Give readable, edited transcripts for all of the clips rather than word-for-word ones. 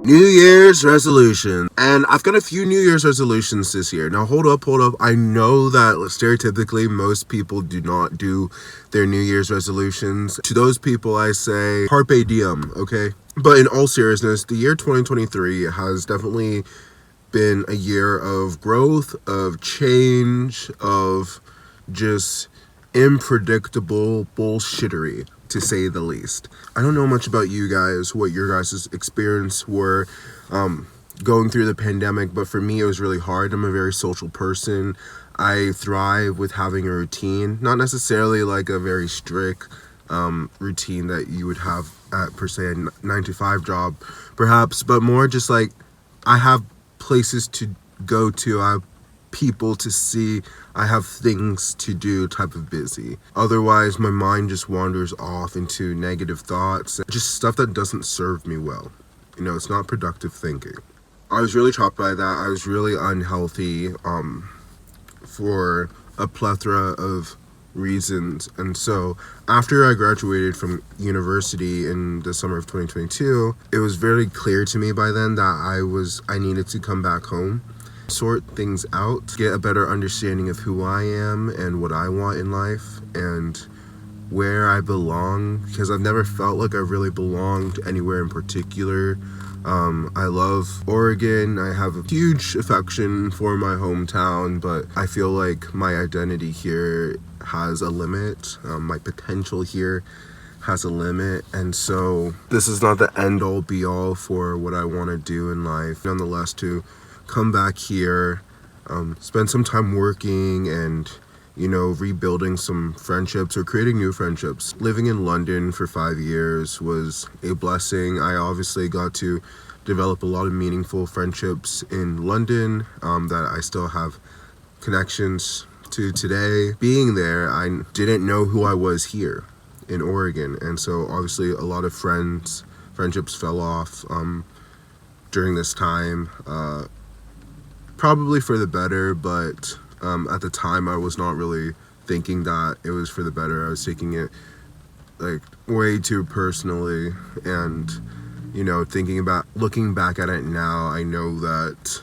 New Year's resolution. And I've got a few New Year's resolutions this year. Now, hold up. I know that stereotypically most people do not do their New Year's resolutions. To those people, I say, carpe diem, okay? But in all seriousness, the year 2023 has definitely been a year of growth, of change, of just unpredictable bullshittery, to say the least. I don't know much about you guys, what your guys' experience were going through the pandemic, but for me it was really hard. I'm a very social person. I thrive with having a routine, not necessarily like a very strict routine that you would have at per se a 9 to 5 job perhaps, but more just like I have places to go to, I have people to see, I have things to do type of busy. Otherwise, my mind just wanders off into negative thoughts, just stuff that doesn't serve me well. You know, it's not productive thinking. I was really shocked by that. I was really unhealthy for a plethora of reasons. And so after I graduated from university in the summer of 2022, it was very clear to me by then that I needed to come back home, sort things out, get a better understanding of who I am and what I want in life and where I belong, because I've never felt like I really belonged anywhere in particular. I love Oregon. I have a huge affection for my hometown, but I feel like my identity here has a limit. My potential here has a limit, and so this is not the end all be all for what I want to do in life. Nonetheless, to come back here, spend some time working and, you know, rebuilding some friendships or creating new friendships. Living in London for 5 years was a blessing. I obviously got to develop a lot of meaningful friendships in London that I still have connections to today. Being there, I didn't know who I was here in Oregon, and so obviously a lot of friendships fell off during this time. Probably for the better, but at the time I was not really thinking that it was for the better. I was taking it like way too personally, and you know, looking back at it now, I know that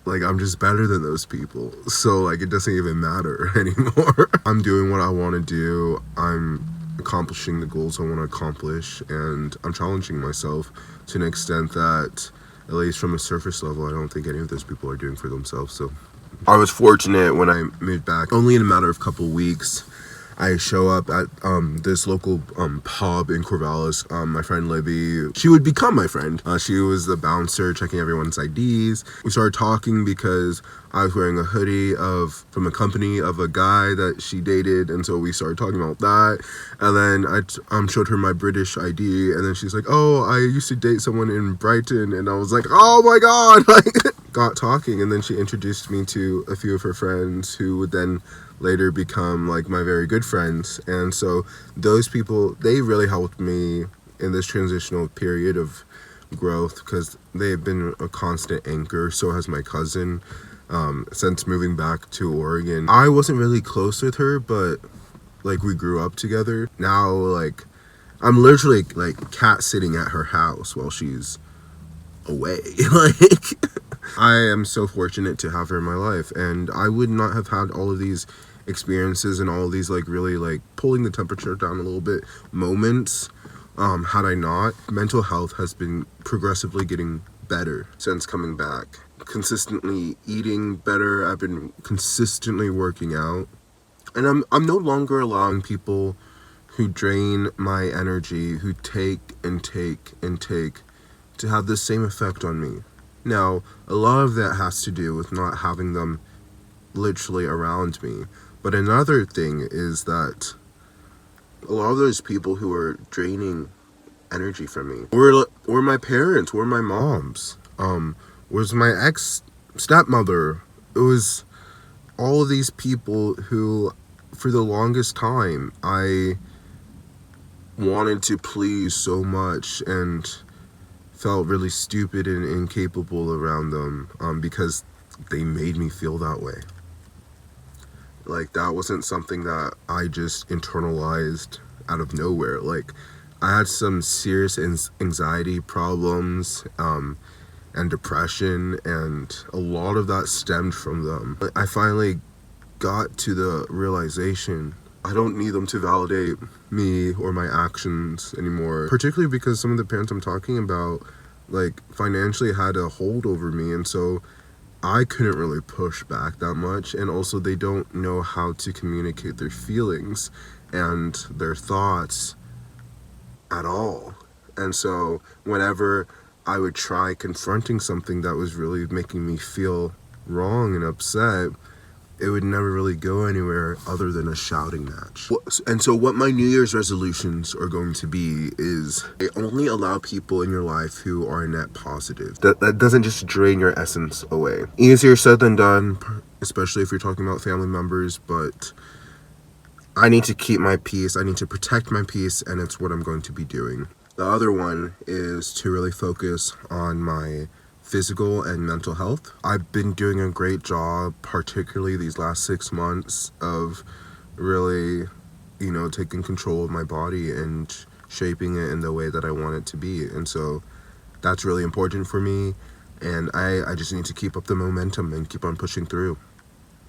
like I'm just better than those people, so like it doesn't even matter anymore. I'm doing what I want to do, I'm accomplishing the goals I want to accomplish, and I'm challenging myself to an extent that, at least from a surface level, I don't think any of those people are doing for themselves. So I was fortunate when I moved back. Only in a matter of a couple weeks, I show up at this local pub in Corvallis. My friend Libby, she would become my friend. She was the bouncer checking everyone's IDs. We started talking because I was wearing a hoodie from a company of a guy that she dated, and so we started talking about that. And then I showed her my British ID, and then she's like, "Oh, I used to date someone in Brighton," and I was like, "Oh my god!" Like, got talking, and then she introduced me to a few of her friends who would then later become like my very good friends. And so those people, they really helped me in this transitional period of growth because they've been a constant anchor. So has my cousin since moving back to Oregon. I wasn't really close with her, but like we grew up together. Now like I'm literally like cat sitting at her house while she's away. Like I am so fortunate to have her in my life, and I would not have had all of these experiences and all of these like really like pulling the temperature down a little bit moments had I not. Mental health has been progressively getting better since coming back. Consistently eating better, I've been consistently working out, and I'm no longer allowing people who drain my energy, who take and take and take, to have the same effect on me. Now, a lot of that has to do with not having them literally around me. But another thing is that a lot of those people who are draining energy from me were my parents, were my moms, was my ex-stepmother. It was all of these people who, for the longest time, I wanted to please so much and felt really stupid and incapable around them because they made me feel that way. Like that wasn't something that I just internalized out of nowhere. Like I had some serious anxiety problems and depression, and a lot of that stemmed from them. I finally got to the realization I don't need them to validate me or my actions anymore, particularly because some of the parents I'm talking about, like, financially had a hold over me, and so I couldn't really push back that much, and also they don't know how to communicate their feelings and their thoughts at all. And so whenever I would try confronting something that was really making me feel wrong and upset, it would never really go anywhere other than a shouting match. And so what my New Year's resolutions are going to be is they only allow people in your life who are net positive. That doesn't just drain your essence away. Easier said than done, especially if you're talking about family members, but I need to keep my peace. I need to protect my peace, and it's what I'm going to be doing. The other one is to really focus on my physical and mental health. I've been doing a great job, particularly these last 6 months, of really, taking control of my body and shaping it in the way that I want it to be. And so that's really important for me, and I just need to keep up the momentum and keep on pushing through.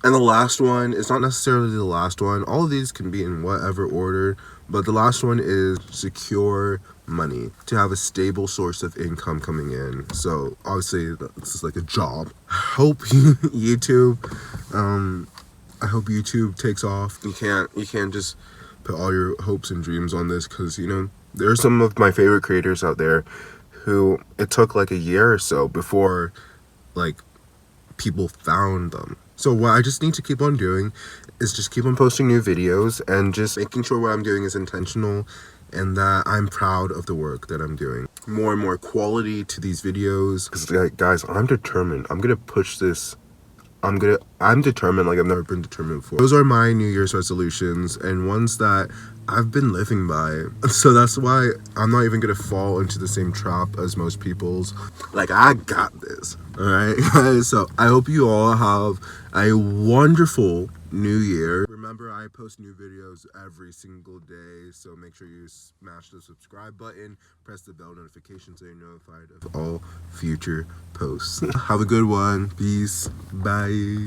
And the last one is not necessarily the last one. All of these can be in whatever order, but the last one is secure money, to have a stable source of income coming in. So obviously this is like a job. I hope YouTube takes off. You can't just put all your hopes and dreams on this, because there are some of my favorite creators out there who it took like a year or so before like people found them. So what I just need to keep on doing is just keep on posting new videos and just making sure what I'm doing is intentional and that I'm proud of the work that I'm doing. More and more quality to these videos. Because guys, I'm determined. I'm gonna push this. I'm determined like I've never been determined before. Those are my New Year's resolutions, and ones that I've been living by. So that's why I'm not even gonna fall into the same trap as most people's. Like, I got this. Alright, guys? So I hope you all have a wonderful new year. Remember, I post new videos every single day, so make sure you smash the subscribe button, press the bell notification so you're notified of all future posts. Have a good one. Peace. Bye.